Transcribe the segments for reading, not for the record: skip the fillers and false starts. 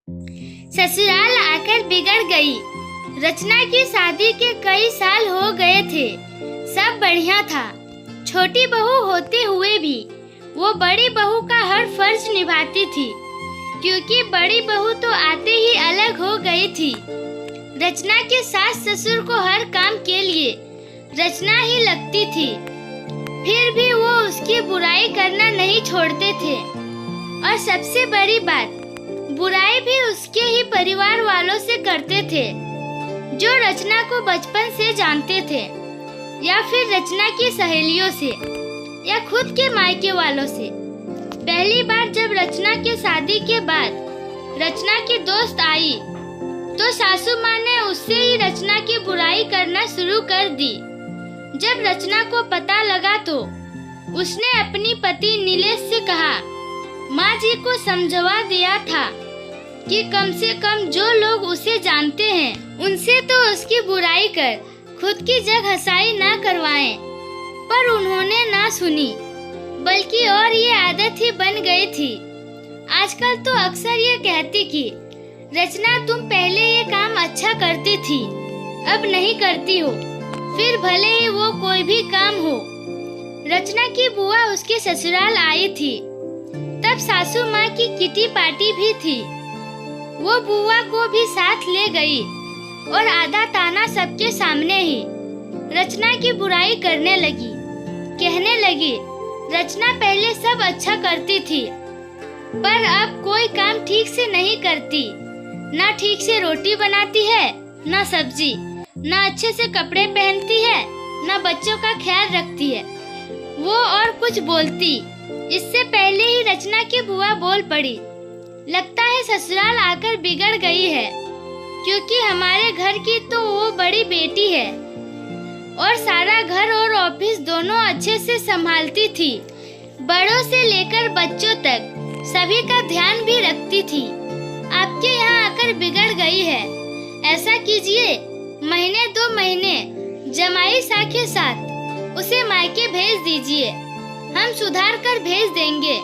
ससुराल आकर बिगड़ गई। रचना की शादी के कई साल हो गए थे। सब बढ़िया था। छोटी बहू होते हुए भी वो बड़ी बहू का हर फर्ज निभाती थी, क्योंकि बड़ी बहू तो आते ही अलग हो गई थी। रचना के सास ससुर को हर काम के लिए रचना ही लगती थी, फिर भी वो उसकी बुराई करना नहीं छोड़ते थे। और सबसे बड़ी बात, बुराई भी उसके ही परिवार वालों से करते थे, जो रचना को बचपन से जानते थे, या फिर रचना की सहेलियों से, या खुद के मायके वालों से। पहली बार जब रचना के शादी के बाद रचना की दोस्त आई, तो सासू माँ ने उससे ही रचना की बुराई करना शुरू कर दी। जब रचना को पता लगा तो उसने अपनी पति नीलेश से कहा, माँ जी को समझवा दिया था कि कम से कम जो लोग उसे जानते हैं उनसे तो उसकी बुराई कर खुद की जग हंसाई ना करवाएं। पर उन्होंने ना सुनी, बल्कि और ये आदत ही बन गई थी। आजकल तो अक्सर ये कहती कि रचना तुम पहले ये काम अच्छा करती थी, अब नहीं करती हो, फिर भले ही वो कोई भी काम हो। रचना की बुआ उसके ससुराल आई थी, तब सासू माँ की किटी पार्टी भी थी। वो बुआ को भी साथ ले गई और आधा ताना सबके सामने ही रचना की बुराई करने लगी। कहने लगी, रचना पहले सब अच्छा करती थी, पर अब कोई काम ठीक से नहीं करती। ना ठीक से रोटी बनाती है, ना सब्जी, ना अच्छे से कपड़े पहनती है, ना बच्चों का ख्याल रखती है। वो और कुछ बोलती, इससे पहले ही रचना की बुआ बोल पड़ी, लगता है ससुराल आकर बिगड़ गई है, क्योंकि हमारे घर की तो वो बड़ी बेटी है और सारा घर और ऑफिस दोनों अच्छे से संभालती थी। बड़ों से लेकर बच्चों तक सभी का ध्यान भी रखती थी। आपके यहाँ आकर बिगड़ गई है। ऐसा कीजिए, महीने 2 महीने जमाई सा के साथ उसे मायके भेज दीजिए, हम सुधार कर भेज देंगे।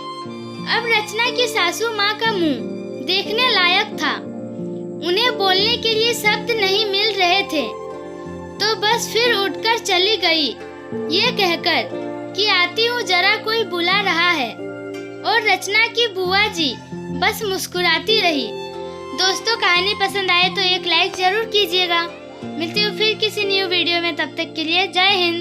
अब रचना की सासू माँ का मुंह देखने लायक था। उन्हें बोलने के लिए शब्द नहीं मिल रहे थे, तो बस फिर उठकर चली गई, ये कहकर कि आती हूँ, जरा कोई बुला रहा है। और रचना की बुआ जी बस मुस्कुराती रही। दोस्तों, कहानी पसंद आए तो एक लाइक जरूर कीजिएगा। मिलती हूँ फिर किसी न्यू वीडियो में, तब तक के लिए जय हिंद।